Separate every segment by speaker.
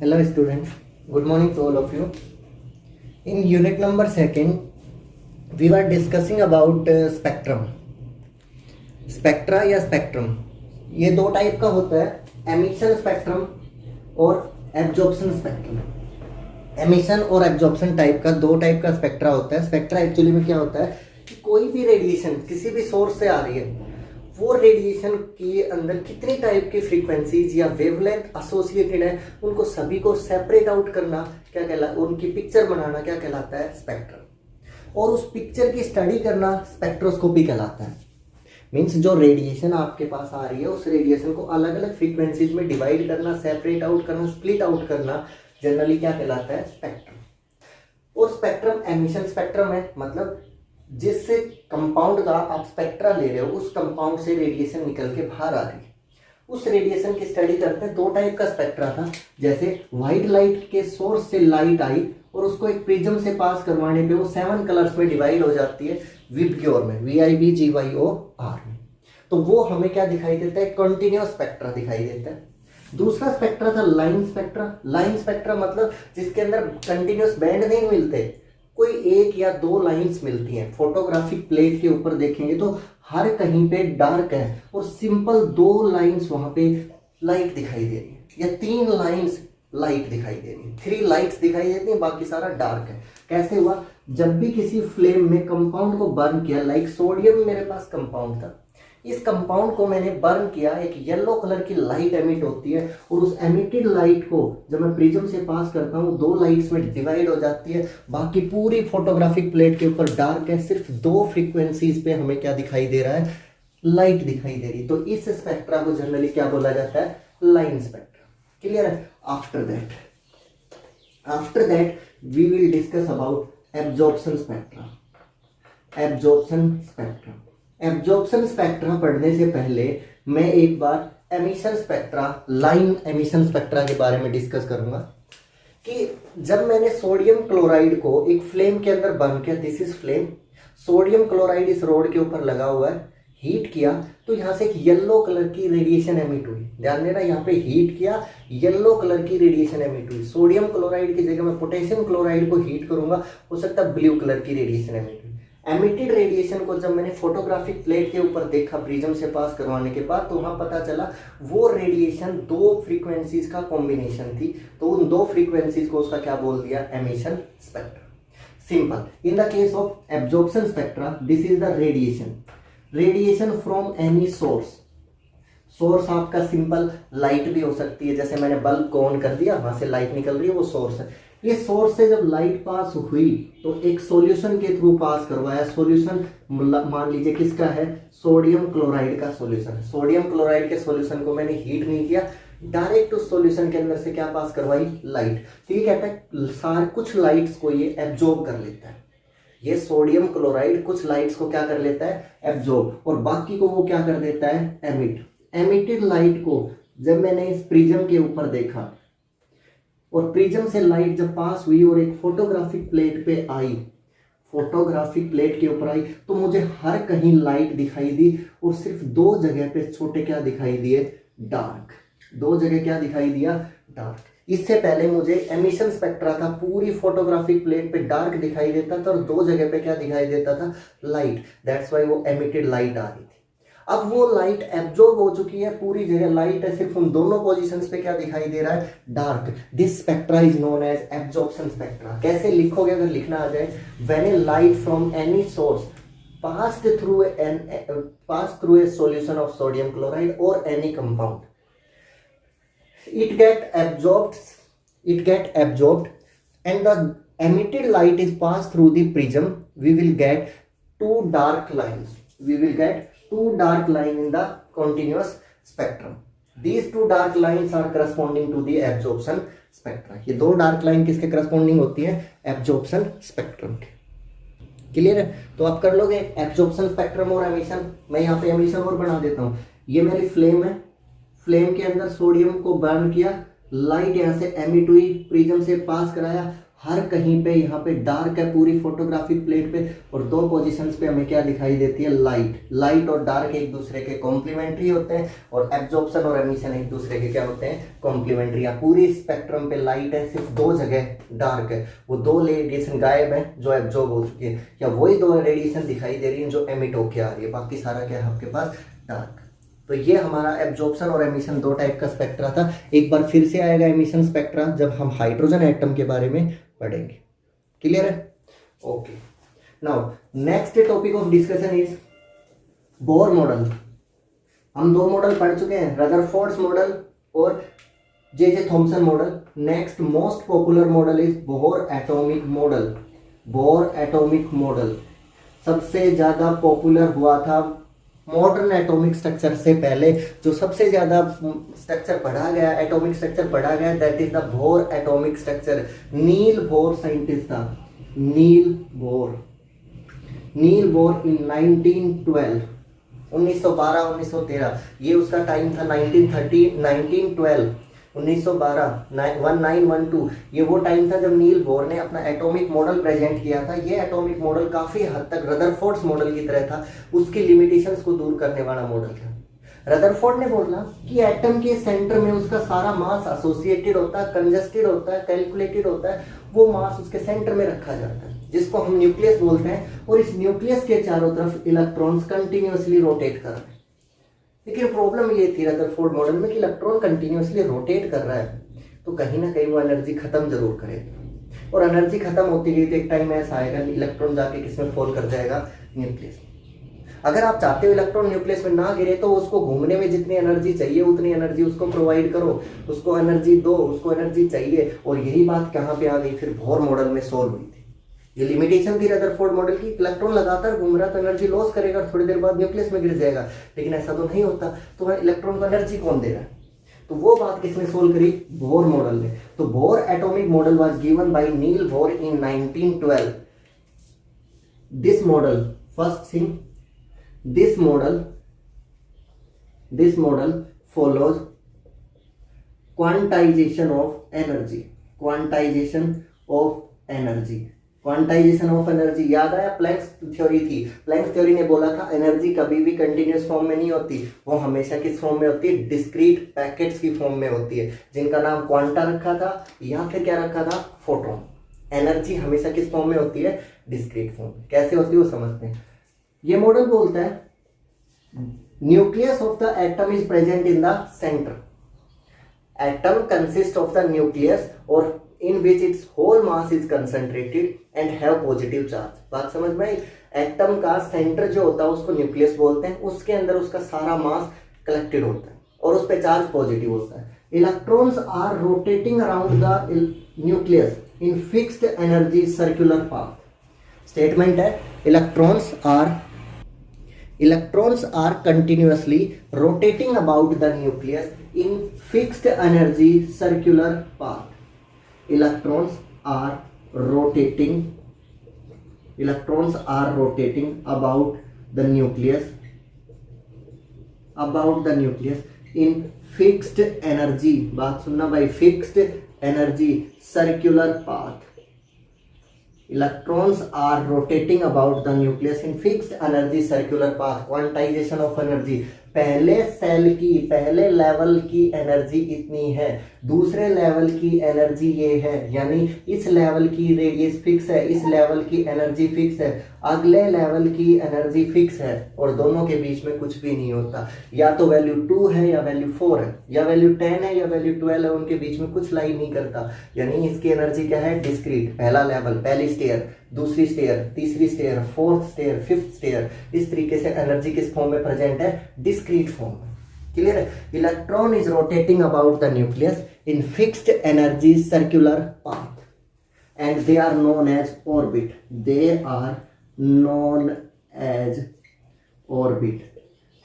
Speaker 1: Hello students, good morning to all of you. In unit number 2nd, we were discussing about spectrum. Spectra या spectrum ये दो type का होता है, emission spectrum और absorption spectrum. Emission और absorption type का दो टाइप का स्पेक्ट्रा होता है। स्पेक्ट्रा एक्चुअली में क्या होता है कि कोई भी रेडिएशन किसी भी सोर्स से आ रही है, वो रेडिएशन के अंदर कितनी टाइप की फ्रीक्वेंसीज या वेवलेंथ एसोसिएटेड है, उनको सभी को सेपरेट आउट करना क्या कहलाता है, उनकी पिक्चर बनाना क्या कहलाता है, स्पेक्ट्रम। और उस पिक्चर की स्टडी करना स्पेक्ट्रोस्कोपी कहलाता है। मीन्स जो रेडिएशन आपके पास आ रही है उस रेडिएशन को अलग अलग फ्रीक्वेंसीज में डिवाइड करना, सेपरेट आउट करना, स्प्लिट आउट करना जनरली क्या कहलाता है, स्पेक्ट्रम। और स्पेक्ट्रम एमिशन स्पेक्ट्रम है, मतलब जिस कंपाउंड का आप स्पेक्ट्रा ले रहे हो उस कंपाउंड से रेडिएशन निकल के बाहर आ रही है, उस रेडिएशन की स्टडी करते हैं। दो टाइप का स्पेक्ट्रा था, जैसे व्हाइट लाइट के सोर्स से लाइट आई और उसको एक प्रिज्म से पास करवाने पे वो 7 कलर्स में डिवाइड हो जाती है, विबग्योर में, VIBGYOR में। तो वो हमें क्या दिखाई देता है, कंटिन्यूअस स्पेक्ट्रा दिखाई देता है। दूसरा स्पेक्ट्रा था लाइन स्पेक्ट्रा। लाइन स्पेक्ट्रा मतलब जिसके अंदर कंटिन्यूअस बैंड नहीं मिलते, कोई एक या दो लाइंस मिलती हैं। फोटोग्राफिक प्लेट के ऊपर देखेंगे तो हर कहीं पे डार्क है और सिंपल दो लाइंस वहां पे लाइट दिखाई दे रही है, या 3 लाइंस लाइट दिखाई दे रही है, 3 लाइट्स दिखाई देती हैं, बाकी सारा डार्क है। कैसे हुआ, जब भी किसी फ्लेम में कंपाउंड को बर्न किया, लाइक सोडियम मेरे पास कंपाउंड था, इस कंपाउंड को मैंने बर्न किया, एक येलो कलर की लाइट एमिट होती है और उस एमिटेड लाइट को जब मैं प्रिज्म से पास करता हूँ 2 लाइट्स में डिवाइड हो जाती है, बाकी पूरी फोटोग्राफिक प्लेट के ऊपर डार्क है, सिर्फ 2 फ्रीक्वेंसीज पे हमें क्या दिखाई दे रहा है, लाइट दिखाई दे रही। तो इस स्पेक्ट्रा को जनरली क्या बोला जाता है, लाइन स्पेक्ट्रा। क्लियर है। After that we will discuss about absorption spectra. Absorption spectra पढ़ने से पहले मैं एक बार emission spectra, line emission spectra के बारे में डिस्कस करूंगा कि जब मैंने सोडियम क्लोराइड को एक फ्लेम के अंदर बर्न किया, this is flame, sodium chloride इस रोड के ऊपर लगा हुआ है, हीट किया तो यहाँ से एक येलो कलर की रेडिएशन एमिट हुई। ध्यान देना, यहाँ पे हीट किया, येलो कलर की रेडिएशन एमिट हुई। सोडियम क्लोराइड की जगह मैं पोटेशियम क्लोराइड को हीट करूंगा, हो सकता है ब्लू कलर की रेडिएशन एमिट हुई। एमिटेड रेडिएशन को जब मैंने फोटोग्राफिक प्लेट के ऊपर देखा प्रिज्म से पास करवाने के बाद, तो वहां पता चला वो रेडिएशन 2 फ्रीक्वेंसीज का कॉम्बिनेशन थी। तो उन 2 फ्रीक्वेंसीज को उसका क्या बोल दिया, emission spectra. Simple. In the case of absorption spectra, this is the radiation from any source आपका सिंपल लाइट भी हो सकती है, जैसे मैंने बल्ब को ऑन कर दिया, वहां से लाइट निकल रही है, वो सोर्स है। ये सोर्स से जब लाइट पास हुई तो एक सॉल्यूशन के थ्रू पास करवाया। सॉल्यूशन मान लीजिए किसका है, सोडियम क्लोराइड का सॉल्यूशन है। सोडियम क्लोराइड के सॉल्यूशन को मैंने हीट नहीं किया, डायरेक्ट उस सॉल्यूशन के अंदर से क्या पास करवाई, लाइट। तो ये कहता है सारे कुछ लाइट्स को ये एब्जॉर्ब कर लेता है। ये सोडियम क्लोराइड कुछ लाइट्स को क्या कर लेता है, एब्जॉर्ब, और बाकी को वो क्या कर देता है, एमिट। एमिटेड लाइट को जब मैंने इस प्रिज्म के ऊपर देखा और प्रिज्म से लाइट जब पास हुई और एक फोटोग्राफिक प्लेट पे आई, फोटोग्राफिक प्लेट के ऊपर आई, तो मुझे हर कहीं लाइट दिखाई दी और सिर्फ 2 जगह पे छोटे क्या दिखाई दिए, डार्क। 2 जगह क्या दिखाई दिया, डार्क। इससे पहले मुझे एमिशन स्पेक्ट्रा था, पूरी फोटोग्राफिक प्लेट पे डार्क दिखाई देता था और 2 जगह पे क्या दिखाई देता था, लाइट। दैट्स वाई वो एमिटेड लाइट आ रही थी। अब वो लाइट एब्जॉर्ब हो चुकी है, पूरी जगह लाइट है, सिर्फ उन दोनों पोजीशंस पे क्या दिखाई दे रहा है, dark. This spectra is known as absorption spectra. कैसे लिखोगे अगर लिखना आ जाए, when a light from any source passed through a solution of sodium chloride or any compound, it get absorbed and the emitted light is passed through the prism, we will get 2 dark lines in the continuous spectrum. These 2 dark lines are corresponding to the absorption spectra. ये 2 dark line किसके corresponding होती है, absorption spectrum के। Clear है। तो आप कर लोगे एब्जॉर्प्शन स्पेक्ट्रम और एमिशन। मैं यहाँ पे एमिशन और बना देता हूँ। ये मेरी फ्लेम है, फ्लेम के अंदर सोडियम को बर्न किया, लाइट यहाँ से एमिट हुई, प्रिज्म से पास कराया, हर कहीं पे यहाँ पे डार्क है पूरी फोटोग्राफिक प्लेट पे, और दो पोजीशंस पे हमें क्या दिखाई देती है, लाइट। लाइट और डार्क एक दूसरे के कॉम्प्लीमेंट्री होते हैं, और एब्जॉर्प्शन और एमिशन एक दूसरे के क्या होते हैं, कॉम्प्लीमेंट्री। या पूरी स्पेक्ट्रम पे लाइट है, सिर्फ दो जगह डार्क है, वो दो रेडिएशन गायब है जो एब्जॉर्ब हो चुकी है, या वही दो रेडिएशन दिखाई दे रही है जो एमिट होके आ रही है, बाकी सारा क्या है आपके पास, डार्क। तो ये हमारा एब्जॉर्प्शन और एमिशन दो टाइप का स्पेक्ट्रा था। एक बार फिर से आएगा एमिशन स्पेक्ट्रा जब हम हाइड्रोजन एटम के बारे में पढ़ेंगे। क्लियर है? Okay, now next topic of discussion is Bohr model. हम दो मॉडल पढ़ चुके हैं, रदरफोर्ड्स मॉडल और J Thomson model. Next most popular model is bore atomic model. Bore atomic model सबसे ज्यादा पॉपुलर हुआ था मॉडर्न एटॉमिक स्ट्रक्चर से पहले। जो सबसे ज्यादा स्ट्रक्चर पढ़ा गया, एटॉमिक स्ट्रक्चर पढ़ा गया, that is the bore atomic structure. Niels Bohr scientist था, नील बोर इन 1912, 1913, ये उसका टाइम था। 1930, 1912, 1912, 1912, ये वो टाइम था जब नील बोर ने अपना एटॉमिक मॉडल प्रेजेंट किया था। ये एटॉमिक मॉडल काफी हद तक रदरफोर्ड्स मॉडल की तरह था, उसकी लिमिटेशंस को दूर करने वाला मॉडल था। रदरफोर्ड ने बोला कि एटम के सेंटर में उसका सारा मास एसोसिएटेड होता है, कंजस्टेड होता है, कैलकुलेटेड होता है, वो मास उसके सेंटर में रखा जाता है जिसको हम न्यूक्लियस बोलते हैं, और इस न्यूक्लियस के चारों तरफ इलेक्ट्रॉन्स कंटिन्यूअसली रोटेट कर रहे हैं। लेकिन प्रॉब्लम ये थी रदरफोर्ड मॉडल में कि इलेक्ट्रॉन कंटिन्यूअसली रोटेट कर रहा है, तो कहीं ना कहीं वो एनर्जी खत्म जरूर करेगा, और एनर्जी खत्म होती गई तो एक टाइम ऐसा आएगा इलेक्ट्रॉन जाके किसमें फॉल कर जाएगा, न्यूक्लियस में। अगर आप चाहते हो इलेक्ट्रॉन न्यूक्लियस में ना गिरे, तो उसको घूमने में जितनी एनर्जी चाहिए उतनी एनर्जी उसको प्रोवाइड करो, उसको एनर्जी दो, उसको एनर्जी चाहिए। और यही बात कहाँ पे आ गई, फिर बोर मॉडल में सोल्व हुई थी। ये लिमिटेशन थी रदरफोर्ड मॉडल की, इलेक्ट्रॉन लगातार घूम रहा तो एनर्जी लॉस करेगा, थोड़ी देर बाद न्यूक्लियस में गिर जाएगा। लेकिन ऐसा तो नहीं होता, तो इलेक्ट्रॉन को एनर्जी कौन दे रहा है? तो वो बात किसने सोल्व करी, बोर मॉडल ने। तो bore atomic model was given by Niels Bohr in 1912। This model, first thing, this model follows quantization of energy। याद आया, प्लैंक्स थ्योरी थी। प्लैंक्स थ्योरी ने बोला था एनर्जी कभी भी कंटिन्यूअस फॉर्म में नहीं होती, वो हमेशा किस फॉर्म में होती है, डिस्क्रीट पैकेट्स की फॉर्म में होती है, जिनका नाम क्वांटा रखा था या फिर क्या रखा था, फोटोन। एनर्जी हमेशा किस फॉर्म में होती है, डिस्क्रीट फॉर्म में। कैसे होती है वो समझते हैं। ये मॉडल बोलता है nucleus of the atom is present in the centre. Atom consist of the nucleus और in which its whole mass is concentrated and have positive charge. बात समझ में आई? एटम का सेंटर जो होता है उसको न्यूक्लियस बोलते हैं, उसके अंदर उसका सारा मास कलेक्टेड होता है और उस पर चार्ज पॉजिटिव होता है। Electrons are rotating around the nucleus in fixed energy circular path. Statement है electrons are continuously rotating about the nucleus in fixed energy circular path। electrons are rotating about the nucleus in fixed energy, बात सुनना भाई, fixed energy circular path। Electrons are rotating about the nucleus in fixed energy circular path। Quantization of energy, पहले cell की, पहले level की energy इतनी है, दूसरे लेवल की एनर्जी ये है, यानी इस लेवल की रेडियस फिक्स है, इस लेवल की एनर्जी फिक्स है, अगले लेवल की एनर्जी फिक्स है, और दोनों के बीच में कुछ भी नहीं होता। या तो वैल्यू 2 है या वैल्यू 4 है, या वैल्यू 10 है या वैल्यू 12 है, उनके बीच में कुछ लाई नहीं करता। यानी इसकी एनर्जी क्या है, डिस्क्रीट। पहला लेवल, पहली स्टेयर, दूसरी स्टेयर, तीसरी stair, fourth stair, fifth stair, इस तरीके से एनर्जी किस फॉर्म में प्रेजेंट है, डिस्क्रीट फॉर्म में। क्लियर है? Electron is rotating about the nucleus in fixed energy circular path and they are known as orbit.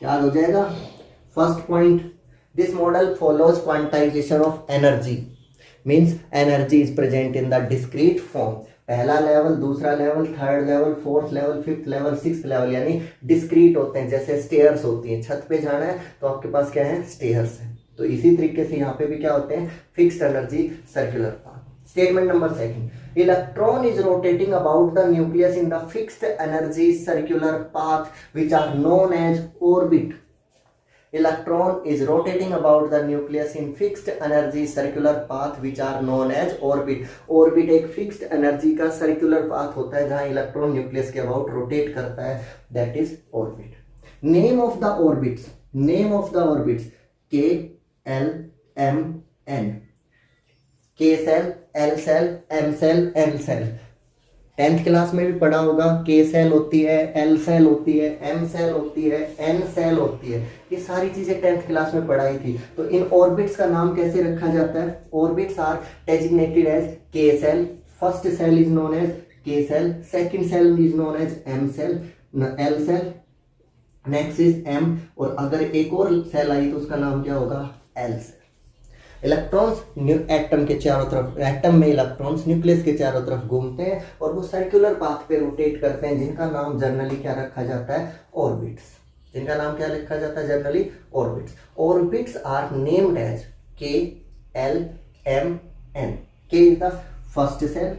Speaker 1: याद हो जाएगा। First point, this model follows quantization of energy, means energy is present in the discrete form. पहला level, दूसरा level, third level, fourth level, fifth level, sixth level, यानी discrete होते हैं। जैसे stairs होती हैं, छत पे जाना है तो आपके पास क्या है, स्टेयर्स है। तो इसी तरीके से यहाँ पे भी क्या होते हैं, fixed energy circular path. Statement number second. Electron is rotating about the nucleus in the fixed energy circular path which are known as orbit. Electron is rotating about the nucleus in fixed energy circular path which are known as orbit. Orbit एक fixed energy का circular path होता है जहां electron nucleus के about rotate करता है, that is orbit. Name of the orbits. Name of the orbits. K, L, M, N. K cell, L cell, M cell, N cell. 10th class में भी पढ़ा होगा. K सेल होती है, L cell होती है, M सेल होती है, N सेल होती है. ये सारी चीजें 10th क्लास में पढ़ाई थी. तो इन ऑर्बिट्स का नाम कैसे रखा जाता है? Orbits are designated as K shell. First shell is known as K shell. Second shell is known as M shell, L shell. Next is M. और अगर एक और सेल आई तो उसका नाम क्या होगा? L cell. इलेक्ट्रॉन्स एटम के चारों तरफ, एटम में इलेक्ट्रॉन्स न्यूक्लियस के चारों तरफ घूमते हैं और वो सर्कुलर पाथ पे रोटेट करते हैं, जिनका नाम जनरली क्या रखा जाता है? ऑर्बिट्स. जिनका नाम क्या लिखा जाता है generally? Orbits. Orbits are named as K, L, M, N. K is the first cell,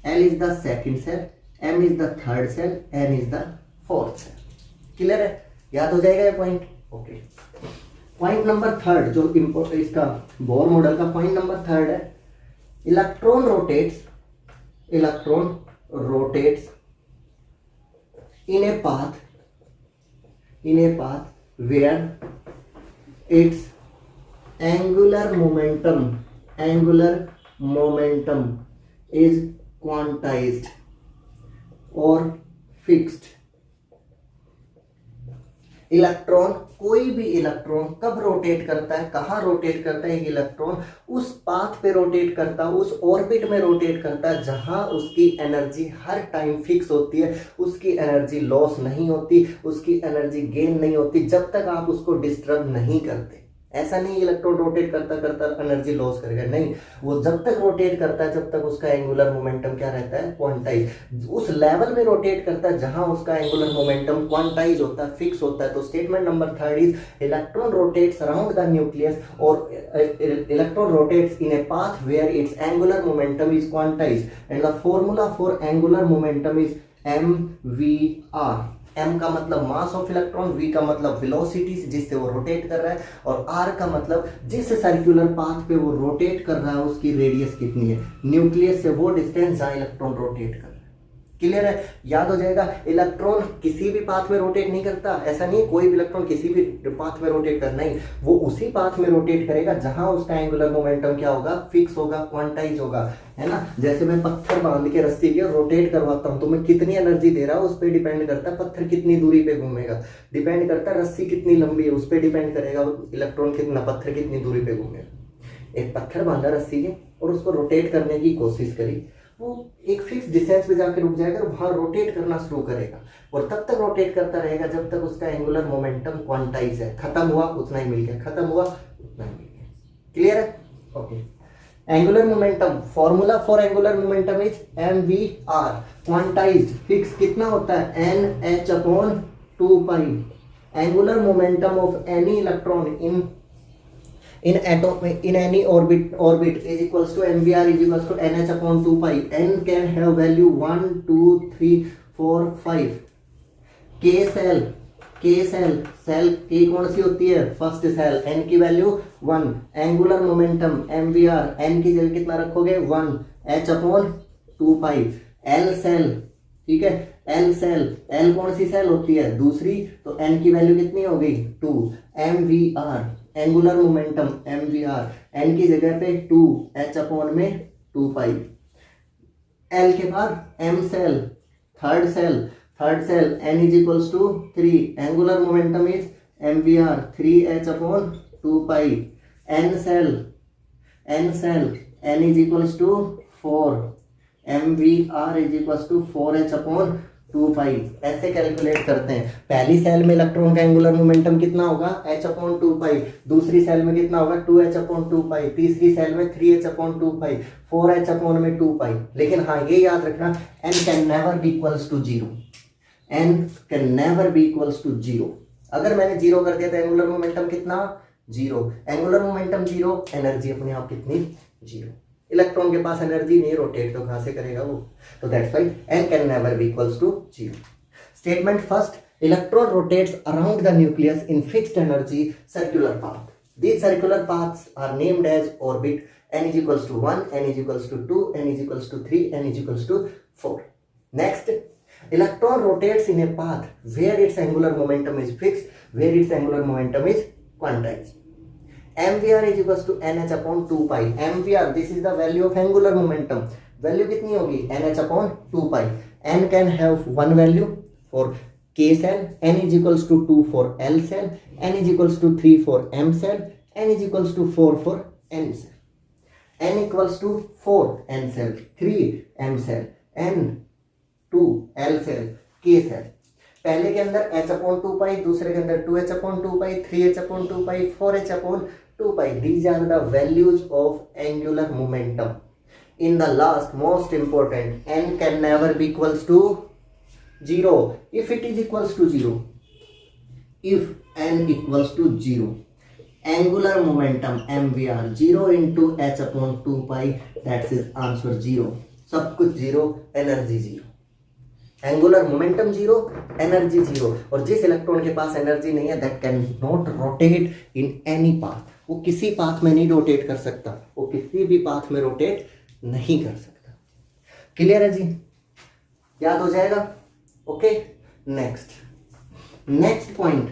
Speaker 1: L is the second cell, M is the third cell, N is the fourth cell. Clear है? याद हो जाएगा ये point? Okay. Point number third जो इसका Bohr model का point number third है, electron rotates in a path where its angular momentum is quantized और फिक्स्ड. इलेक्ट्रॉन, कोई भी इलेक्ट्रॉन कब रोटेट करता है, कहाँ रोटेट करता है? एक इलेक्ट्रॉन उस पाथ पे रोटेट करता है, उस ऑर्बिट में रोटेट करता है जहां उसकी एनर्जी हर टाइम फिक्स होती है, उसकी एनर्जी लॉस नहीं होती, उसकी एनर्जी गेन नहीं होती, जब तक आप उसको डिस्टर्ब नहीं करते. ऐसा नहीं इलेक्ट्रॉन रोटेट करता करता एनर्जी लॉस करेगा, नहीं. वो जब तक रोटेट करता है जब तक उसका एंगुलर मोमेंटम क्या रहता है? क्वांटाइज. उस लेवल में रोटेट करता है जहां उसका एंगुलर मोमेंटम क्वांटाइज होता है, फिक्स होता है. तो statement number third is electron rotates around the nucleus और electron rotates in a path where its angular momentum is quantize and the formula for angular momentum is MVR. M का मतलब mass of electron, V का मतलब velocity जिससे वो rotate कर रहा है, और R का मतलब जिस सर्कुलर पाथ पे वो रोटेट कर रहा है उसकी रेडियस कितनी है, न्यूक्लियस से वो डिस्टेंस जहां इलेक्ट्रॉन रोटेट कर रहा है. क्लियर है? याद हो जाएगा. इलेक्ट्रॉन किसी भी पाथ में रोटेट नहीं करता. ऐसा नहीं कोई भी इलेक्ट्रॉन किसी भी पाथ में रोटेट कर, नहीं, वो उसी पाथ में रोटेट करेगा जहां उसका एंगुलर मोमेंटम क्या होगा? फिक्स होगा, क्वांटाइज होगा, है ना. जैसे मैं पत्थर बांध के रस्सी के रोटेट करवाता हूं तो मैं कितनी एनर्जी दे रहा हूं उस पर डिपेंड करता है. पत्थर कितनी दूरी पे घूमेगा डिपेंड करता है. रस्सी कितनी लंबी है उस पर डिपेंड करेगा इलेक्ट्रॉन कितना, पत्थर कितनी दूरी पे घूमेगा. एक पत्थर बांधा रस्सी के और उसको रोटेट करने की कोशिश करी, वो एक फिक्स डिस्टेंस पे जाकर रुक जाएगा और वहां रोटेट करना शुरू करेगा और तब तक रोटेट करता रहेगा जब तक उसका एंगुलर मोमेंटम क्वांटाइज है. खत्म हुआ उतना ही मिल गया, खत्म हुआ उतना ही मिल गया. क्लियर है? Okay. Angular momentum, formula for angular momentum is MVR. Quantized, fix कितना होता है? NH/2π. Angular momentum of any electron in any orbit is equals to MVR is equals to NH/2π. N can have value 1 2 3 4 5. K cell shell की कौन सी होती है? First shell. N की value 1. Angular momentum MVR, N की जगह कितना रखोगे? 1. H/2π. L सेल, ठीक है, L सेल. L कौन सी सेल होती है? दूसरी. तो N की वैल्यू कितनी हो गई? 2. MVR, angular momentum MVR, N की जगह पे 2, H/2π. L के बाद M shell, third shell, N is equals to 3. Angular momentum is MVR 3H/2π. N shell, N is equals to 4. MVR is equals to 4H/2π. ऐसे calculate करते हैं. पहली cell में इलेक्ट्रॉन का एंगुलर मोमेंटम कितना होगा? H/2π. दूसरी सेल में कितना होगा? 2H/2π. तीसरी सेल में 3H/2π. 4H/2π. लेकिन हाँ ये याद रखना, N can never be equals to 0. N can never be equals to 0. अगर मैंने 0 कर दिया तो एंगुलर मोमेंटम कितना? 0. एंगुलर मोमेंटम 0, एनर्जी अपने आप कितनी? 0. इलेक्ट्रॉन के पास एनर्जी नहीं, रोटेट तो कहां से करेगा वो, तो that's why n can never be equals to 0. Statement first, electron rotates around the nucleus in fixed energy circular path. These circular paths are named as orbit. N is equals to 1, N is equals to 2, N is equals to 3, N is equals to 4. Next, electron rotates in a path where its angular momentum is fixed, where its angular momentum is quantized. mvr is equals to nh upon 2 pi. mvr, this is the value of angular momentum. Value कितनी होगी? nh upon 2 pi. N can have one value for K cell, N is equals to 2 for L cell, N is equals to 3 for M cell, N is equals to 4 for N cell. N equals to 4 N cell, 3 M cell, N 2 L cell, K cell. पहले के अंदर h upon 2 pi, दूसरे के अंदर 2h upon 2 pi, 3h upon 2 pi, 4h upon 2 pi. These are the values of angular momentum. In the last, most important, N can never be equals to 0. If it is equals to 0, if n equals to 0, angular momentum mvr 0 into h upon 2 pi, that is answer 0. सब कुछ 0, energy 0. Angular momentum 0, energy 0. और जिस electron के पास energy नहीं है, that can not rotate in any path. वो किसी path में नहीं रोटेट कर सकता, वो किसी भी पाथ में रोटेट नहीं कर सकता. क्लियर है जी? याद हो जाएगा? ओके. नेक्स्ट पॉइंट,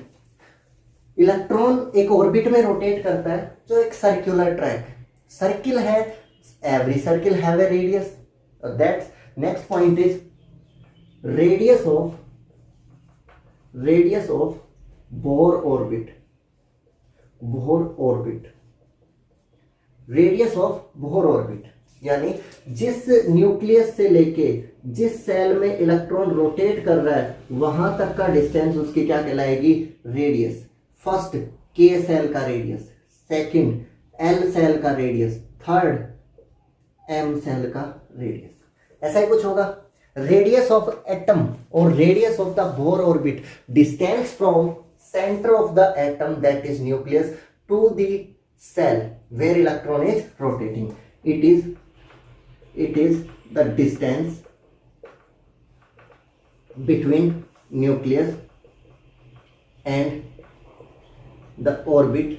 Speaker 1: इलेक्ट्रॉन एक ऑर्बिट में रोटेट करता है जो एक सर्कुलर ट्रैक, सर्किल है. Every circle have a radius. That's next point is radius of bore orbit. Radius of bore orbit यानी जिस न्यूक्लियस से लेके जिस सेल में इलेक्ट्रॉन रोटेट कर रहा है वहां तक का डिस्टेंस उसकी क्या कहलाएगी? रेडियस. फर्स्ट के सेल का रेडियस, सेकंड एल सेल का रेडियस, थर्ड एम सेल का रेडियस. ऐसा ही कुछ होगा. रेडियस ऑफ एटम और radius of the Bohr orbit, distance from centre of the atom that is nucleus to the shell where electron is rotating. It is the distance between nucleus and the orbit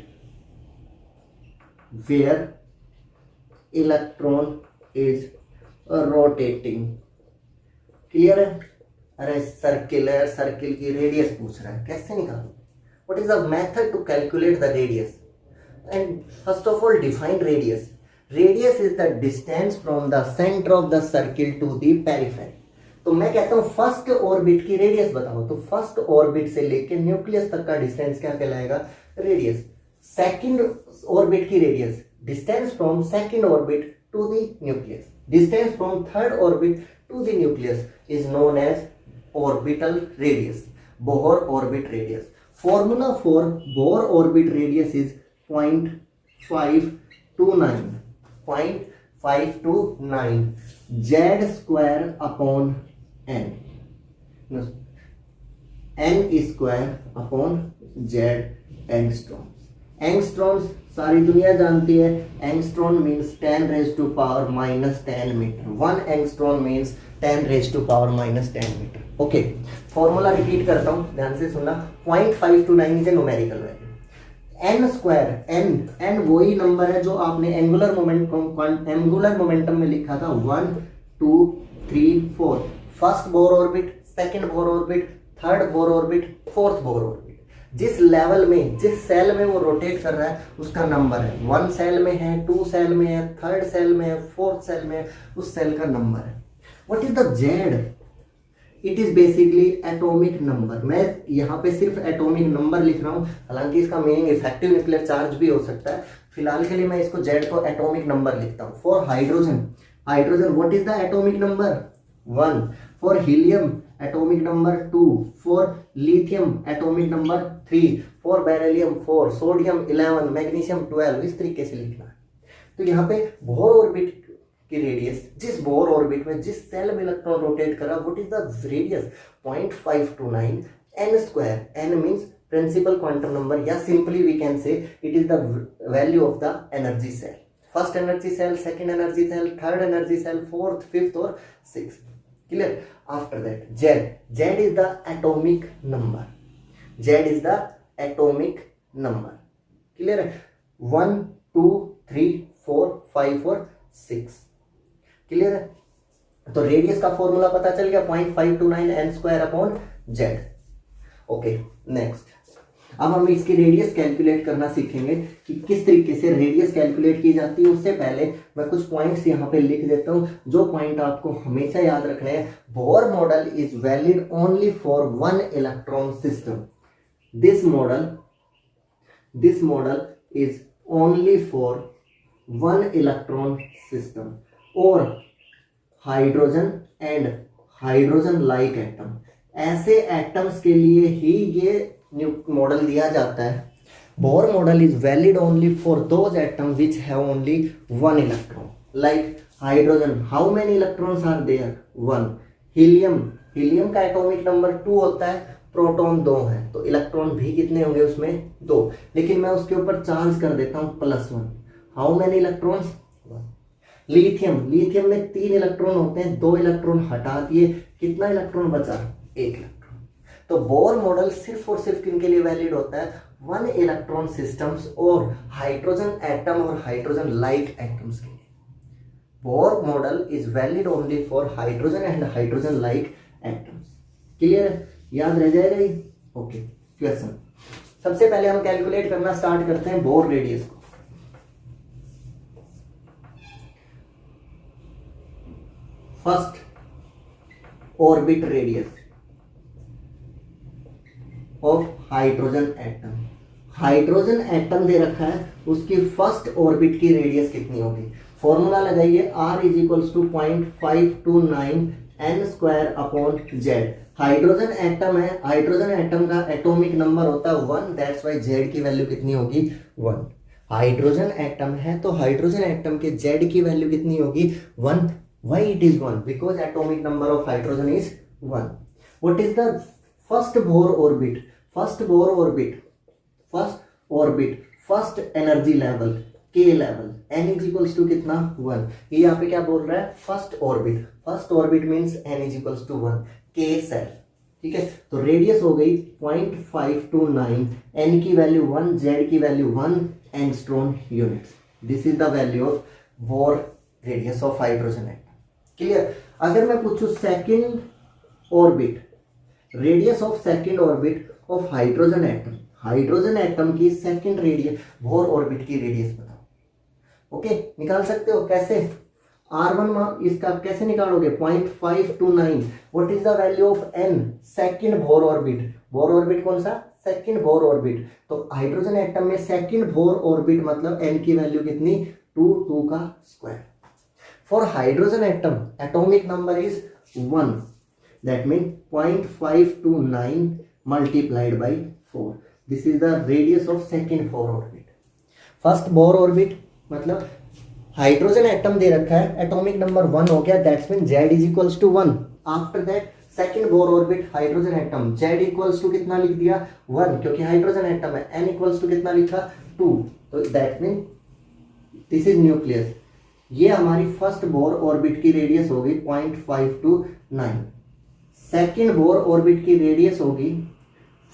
Speaker 1: where electron is rotating. Clear है? अरे circle की radius पूछ रहा है, कैसे निकालूं? What is the method to calculate the radius? And first of all, define radius. Radius is the distance from the center of the circle to the periphery. तो मैं कहता हूं फर्स्ट ऑर्बिट की रेडियस बताओ, तो फर्स्ट ऑर्बिट से लेके nucleus तक का डिस्टेंस क्या कहलाएगा? रेडियस. सेकंड ऑर्बिट की radius, distance from second orbit to the nucleus. Distance from third orbit to the nucleus is known as orbital radius, Bohr orbit radius. Formula for Bohr orbit radius is 0.529 z square upon n. n square upon z angstroms. Angstroms सारी दुनिया जानती है. Angstrom means 10 raised to power minus 10 metre. 1 angstrom means 10 raised to power minus 10 metre. Okay, formula repeat करता हूं, ध्यान से सुनना. 0.529 is a numerical value. N square, n वही नंबर है जो आपने एंगुलर मोमेंटम में लिखा था. 1 2 3 4. First Bohr orbit, second Bohr orbit, third Bohr orbit, fourth Bohr orbit. जिस लेवल में, जिस सेल में वो रोटेट कर रहा है उसका नंबर है. 1 सेल में है, 2 सेल में है, थर्ड सेल में है, फोर्थ सेल में है, उस सेल का नंबर है. What is the Z? It is basically atomic number. मैं यहाँ पे सिर्फ एटॉमिक नंबर लिख रहा हूँ, हालांकि इसका मीनिंग इफेक्टिव न्यूक्लियर चार्ज भी हो सकता है. फिलहाल के लिए मैं इसको जेड को एटॉमिक नंबर लिखता हूँ. For hydrogen, what is the atomic number? 1. For helium atomic number 2. For lithium atomic number 3. For beryllium 4. Sodium 11, magnesium 12. इस तरीके से लिखना है. तो यहाँ पे बोर ऑर्बिट की रेडियस, जिस बोर ऑर्बिट में जिस सेल में इलेक्ट्रॉन रोटेट कर रहा है, what is the radius? 0.529 n square. n means principal quantum number, या सिंपली वी कैन से it is the value of the energy shell. First energy shell, second energy shell, third energy shell, fourth, fifth और sixth. Clear? After that Z is the atomic number, Z is the atomic number. Clear है? 1 2 3 4 5 और 6। Clear है? तो radius का formula पता चल गया, 0.529 n square upon Z. Okay, next अब हम इसकी रेडियस कैलकुलेट करना सीखेंगे कि किस तरीके से रेडियस कैलकुलेट की जाती है। उससे पहले मैं कुछ पॉइंट्स यहाँ पे लिख देता हूँ, जो पॉइंट आपको हमेशा याद रखने हैं। Bohr model is valid only for one electron system. This model is only for one electron system और hydrogen and hydrogen like atom, ऐसे एटम्स के लिए ही ये मॉडल दिया जाता है। Bohr model is valid only for those atom which have only one electron, like hydrogen, how many electrons are there? 1। Helium का एटॉमिक नंबर 2 होता है, प्रोटॉन 2 है, तो इलेक्ट्रॉन भी कितने होंगे उसमें? 2। लेकिन मैं उसके ऊपर चार्ज कर देता हूँ +1, हाउ मेनी इलेक्ट्रॉन्स? 1। लिथियम में 3 इलेक्ट्रॉन होते हैं, 2 इलेक्ट्रॉन हटा दिए, कितना इलेक्ट्रॉन बचा? 1 इलेक्ट्रॉन। तो बोर मॉडल सिर्फ और सिर्फ किन के लिए वैलिड होता है? वन इलेक्ट्रॉन सिस्टम्स और हाइड्रोजन एटम और हाइड्रोजन लाइक एटम्स के लिए। Bore model is valid only for hydrogen and hydrogen like atoms. Clear? याद रह जाएगा ये? ओके, क्वेश्चन सबसे पहले हम कैलकुलेट करना स्टार्ट करते हैं बोर रेडियस को। First orbit radius of hydrogen atom, hydrogen atom दे रखा है, उसकी फर्स्ट ऑर्बिट की रेडियस कितनी होगी? फॉर्मूला लगाइए, R is equals to 0.529 n square upon Z. Hydrogen atom है, हाइड्रोजन एटम का एटॉमिक नंबर होता है 1, दैट्स वाई जेड की वैल्यू कितनी होगी? 1। हाइड्रोजन एटम है तो हाइड्रोजन एटम के जेड की वैल्यू कितनी होगी? 1। Why it is 1? Because atomic number of hydrogen is 1। What is the first Bohr orbit? First energy level, K level, n is equals to कितना? 1। ये यहाँ पे क्या बोल रहा है? First orbit means n is equals to 1, K cell. ठीक है, तो रेडियस हो गई 0.529, n की वैल्यू 1, z की value 1 angstrom units. This is the value of bore radius of hydrogen atom. Clear? अगर मैं पूछूं second orbit, radius of second orbit of hydrogen atom की सेकंड रेडियस, बोर ऑर्बिट की radius बताओ। Okay, निकाल सकते हो? कैसे? R1 इसका कैसे निकालोगे? 0.529। What is the value of n? Second Bohr orbit कौन सा? Second Bohr orbit. तो हाइड्रोजन एटम में सेकंड बोर ऑर्बिट मतलब n की वैल्यू कितनी? 2 का square. For hydrogen atom atomic number is 1, that means 0.529 multiplied by 4. This is the radius of second Bohr orbit. First Bohr orbit मतलब hydrogen atom दे रखा है, atomic number 1 हो गया, that's mean Z is equals to 1। After that second Bohr orbit hydrogen atom, Z equals to कितना लिख दिया? 1, क्योंकि हाइड्रोजन एटम है। n इक्वल्स टू कितना लिखा? 2। तो that mean this is nucleus. ये हमारी फर्स्ट बोर ऑर्बिट की रेडियस होगी 0.529। सेकेंड बोर ऑर्बिट की रेडियस होगी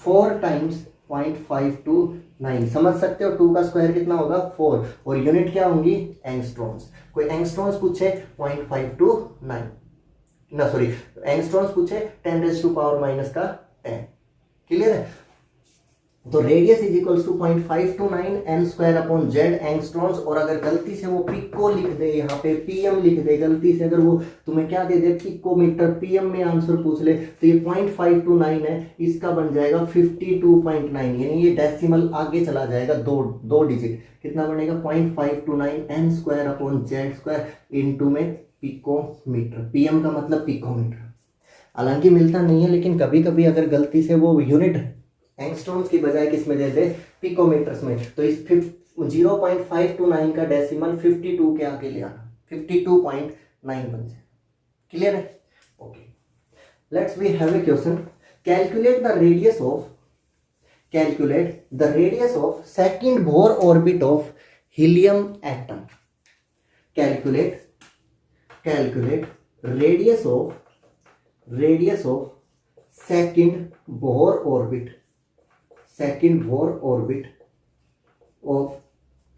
Speaker 1: 4 टाइम्स 0.529। समझ सकते हो? 2 का स्क्वायर कितना होगा? 4। और यूनिट क्या होंगी? एंगस्ट्रॉन्स। कोई एंगस्ट्रॉन्स पूछे 0.529, ना सॉरी, एंगस्ट्रॉन्स पूछे 10⁻⁻10। क्लियर है? तो radius is equals to 0.529 n square upon Z angstroms. और अगर गलती से वो पिको लिख दे, यहाँ पे पीएम लिख दे, गलती से अगर वो तुम्हें क्या दे दे? पिकोमीटर, पीएम में आंसर पूछ ले, तो ये 0.529 है, इसका बन जाएगा 52.9, यानी ये डेसिमल आगे चला जाएगा, दो डिजिट। कितना बनेगा? 0.529 n square upon Z square into में पिकोमीटर। पीएम का मतलब पिकोमीटर। हालांकि मिलता नहीं है, लेकिन कभी कभी अगर गलती से वो यूनिट एंगस्ट्रॉम्स की बजाय किस में दे दे? पिकोमीटर्स में, तो इस 0.529 का डेसिमल 52 के आगे ले आना, 52.9 बन जाए। क्लियर है? Okay, let's we have a question. Calculate the radius of second Bohr orbit of helium atom. Calculate radius of second Bohr orbit of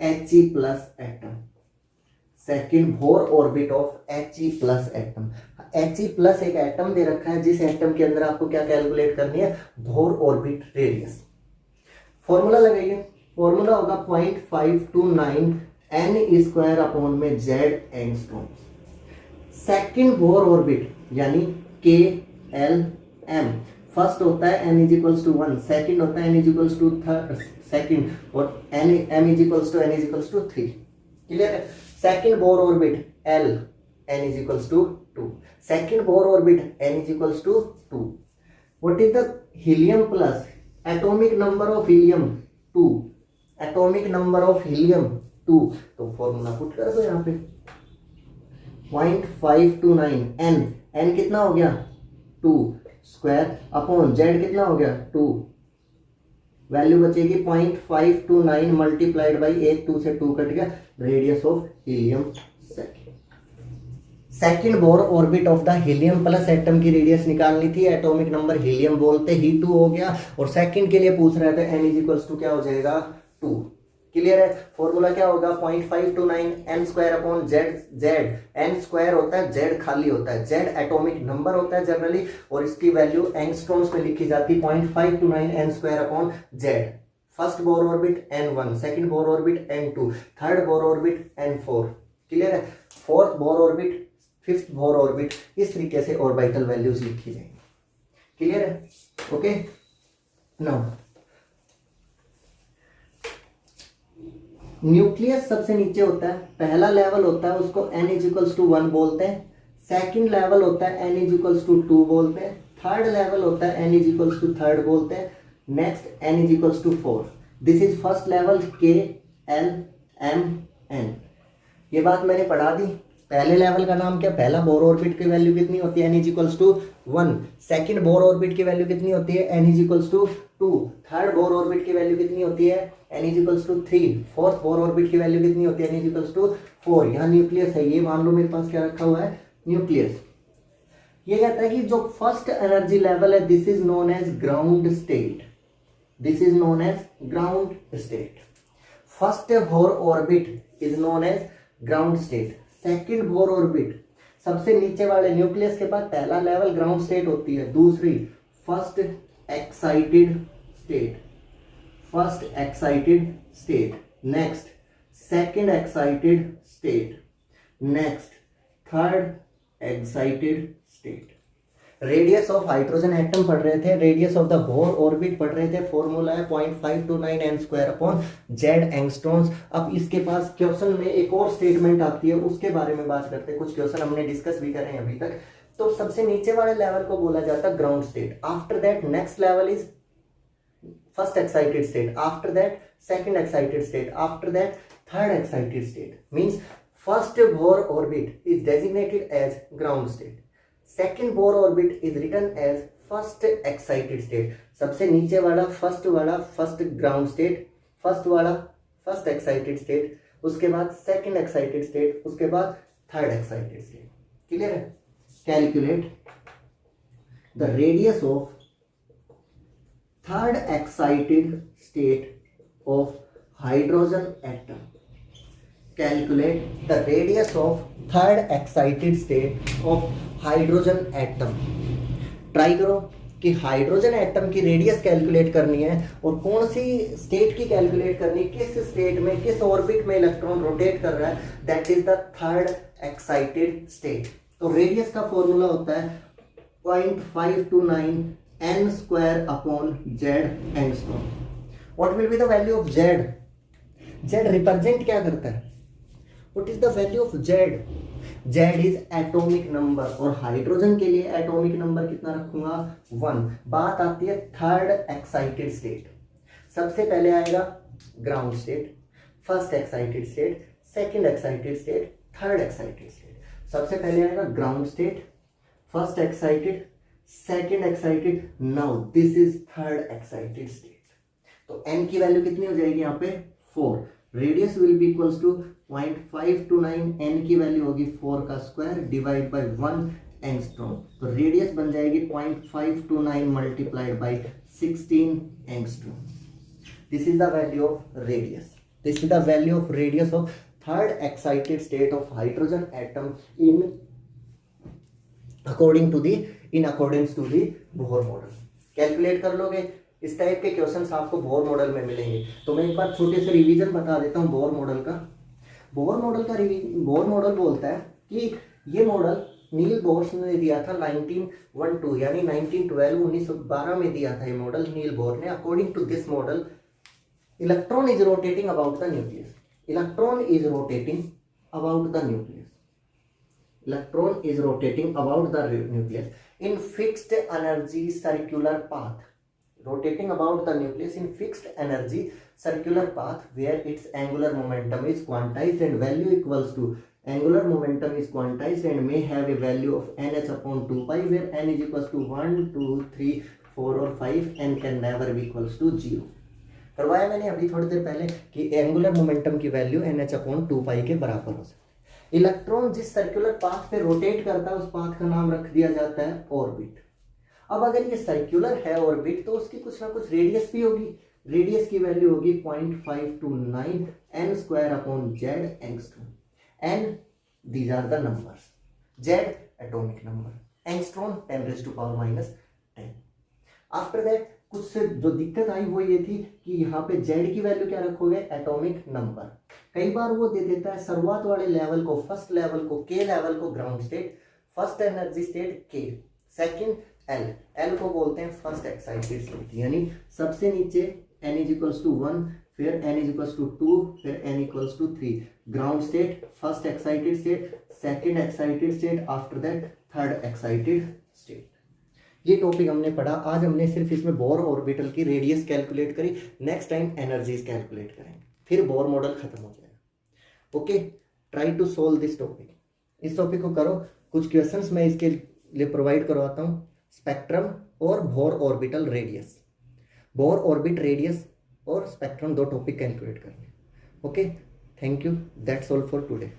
Speaker 1: He plus atom, second Bohr orbit of He plus atom. He plus एक atom दे रखा है, जिस atom के अंदर आपको क्या calculate करनी है, बोर ऑर्बिट रेडियस। फॉर्मूला लगाइए, फॉर्मूला होगा 0.529 n स्क्वायर अपॉन में z angstrom. Second Bohr orbit यानी KLM, फर्स्ट होता है n is equals to 1, second होता है n is equals to second, और m is equals to 3। Clear है? Second Bohr orbit L n is equals to 2, second Bohr orbit n is equals to 2। What is the helium plus atomic number of helium 2, atomic number of helium 2, तो formula put कर दो यहाँ पे 0.529 n कितना हो गया 2 square upon z कितना हो गया 2, वैल्यू बचेगी 0.529 मल्टीप्लाइड बाई 1, 2 से 2 कट गया, radius of helium second Bohr orbit of the helium plus atom की रेडियस निकालनी थी, एटॉमिक नंबर हीलियम बोलते ही 2 हो गया, और सेकंड के लिए पूछ रहा था n इज इक्वल्स टू क्या हो जाएगा 2। क्लियर है? फॉर्मूला क्या होगा 0.529 n square upon z n square होता है, z खाली होता है, z एटॉमिक नंबर होता है जनरली, और इसकी वैल्यू एंगस्ट्रॉम्स में लिखी जाती है 0.529 n square upon z। First Bohr orbit n1, second Bohr orbit n2, third Bohr orbit n4। Clear है? Fourth Bohr orbit, fifth Bohr orbit, इस तरीके से ऑर्बिटल वैल्यूज लिखी जाएंगी। क्लियर है? ओके, नाउ न्यूक्लियस सबसे नीचे होता है, पहला लेवल होता है उसको n इज इक्वल्स टू 1 बोलते हैं, सेकंड लेवल होता है n इज इक्वल्स टू 2 बोलते हैं, थर्ड लेवल होता है n इज इक्वल्स टू 3 बोलते हैं, next n is equals to 4। This is first level K L M N। ये बात मैंने पढ़ा दी। पहले लेवल का नाम क्या, पहला बोर ऑर्बिट की वैल्यू कितनी होती है n is equals to 1, second Bohr orbit की वैल्यू कितनी होती है n is equals to 2, third Bohr orbit की वैल्यू कितनी होती है n is equals to 3, fourth Bohr orbit की वैल्यू कितनी होती है n इज इक्वल्स टू 4। यहाँ न्यूक्लियस है, ये मान लो मेरे पास क्या रखा हुआ है न्यूक्लियस। ये कहता है कि जो फर्स्ट एनर्जी लेवल है this is known as ground state, this is known as ground state. First Bohr orbit is known as ground state, second Bohr orbit सबसे नीचे वाले न्यूक्लियस के बाद पहला लेवल ग्राउंड स्टेट होती है, दूसरी first excited state, first excited state, next second excited state, next third excited state. Radius of hydrogen atom पढ़ रहे थे, radius of the Bohr orbit पढ़ रहे थे, फॉर्मूला है 0.529 n square upon z angstroms. अब इसके पास क्वेश्चन में एक और स्टेटमेंट आती है, उसके बारे में बात करते हैं। कुछ क्वेश्चन हमने डिस्कस भी करे हैं अभी तक। तो सबसे नीचे वाले लेवल को बोला जाता है ground state, after that next level is first excited state, after that second excited state, after that third excited state. Means first Bohr orbit is designated as ground state, second Bohr orbit is written as first excited state. सबसे नीचे वाला first ground state, first वाला first excited state, उसके बाद second excited state, उसके बाद third excited state. Clear है? Calculate the radius of third excited state of hydrogen atom, calculate the radius of third excited state of hydrogen atom. Try करो कि hydrogen atom की radius calculate करनी है और कौन सी स्टेट की कैलकुलेट करनी है, किस स्टेट में, किस ऑर्बिट में इलेक्ट्रॉन रोटेट कर रहा है, that is the third excited state. तो रेडियस का फॉर्मूला होता है 0.529 n square upon z angstrom. What will be the value of z? z represent क्या करता है? What is the value of z? z is atomic number, और hydrogen के लिए एटॉमिक नंबर कितना रखूंगा 1। बात आती है थर्ड एक्साइटेड स्टेट। सबसे पहले आएगा ground state, first excited state, second excited state, third excited state. सबसे पहले आएगा ground state, first excited, second excited, now this is third excited state. तो n की वैल्यू कितनी हो जाएगी यहाँ पे 4, radius will be equals to 0.529, n की वैल्यू होगी 4 का स्क्वायर डिवाइड बाय 1 एंगस्ट्रॉम। तो रेडियस बन जाएगी 0.529 multiplied by 16 angstrom. This is the value of radius. This is the value of radius of third excited state of hydrogen atom in according to the in according to the Bohr model. Calculate कर लोगे, इस type के questions आपको Bohr model में मिलेंगे। तो मैं एक बार छोटे से रिवीजन बता देता हूँ बोहर मॉडल का। बोहर मॉडल बोलता है कि ये मॉडल नील बोर्स ने दिया था 1912 यानी 1912 में दिया था ये मॉडल नील बोर ने। According to this model electron is rotating about the nucleus. Electron is rotating about the nucleus. Electron is rotating about the nucleus in fixed energy circular path. Rotating about the nucleus in fixed energy circular path where its angular momentum is quantized and value equals to angular momentum is quantized and may have a value of nh upon 2 pi where n is equals to 1, 2, 3, 4 or 5 and can never be equals to 0. करवाया मैंने अभी थोड़ी देर पहले कि angular momentum की value nh upon 2 पाई के बराबर हो सकती है। इलेक्ट्रॉन जिस सर्कुलर पाथ पे रोटेट करता है उस पाथ का नाम रख दिया जाता है ऑर्बिट। अब अगर ये सर्कुलर है ऑर्बिट तो उसकी कुछ ना कुछ रेडियस भी होगी। रेडियस की वैल्यू होगी 0.529 n square upon Z angstrom. n these are the numbers, Z atomic number, angstrom 10⁻⁻10। After that कुछ से जो दिक्कत आई वो ये थी कि यहाँ पे जेड की वैल्यू क्या रखोगे, एटॉमिक नंबर। कई बार वो दे देता है शुरुआत वाले लेवल को, फर्स्ट लेवल को, के लेवल को ground state, first energy state के, सेकंड एल, एल को बोलते हैं फर्स्ट एक्साइटेड स्टेट, यानी सबसे नीचे n इज इक्वल्स टू 1, फिर n इज इक्वल्स टू 2, फिर n equals to 3। Ground state, first excited state, second excited state, after that third excited state. ये टॉपिक हमने पढ़ा। आज हमने सिर्फ इसमें बोर ऑर्बिटल की रेडियस कैलकुलेट करी। नेक्स्ट टाइम एनर्जीज कैलकुलेट करेंगे, फिर बोर मॉडल खत्म हो जाएगा। Okay, try to solve this topic. इस टॉपिक को करो। कुछ क्वेश्चंस मैं इसके लिए प्रोवाइड करवाता हूँ। स्पेक्ट्रम और bore orbital radius, bore orbit radius और स्पेक्ट्रम, दो टॉपिक कैलकुलेट करने। Okay, thank you, that's all for today.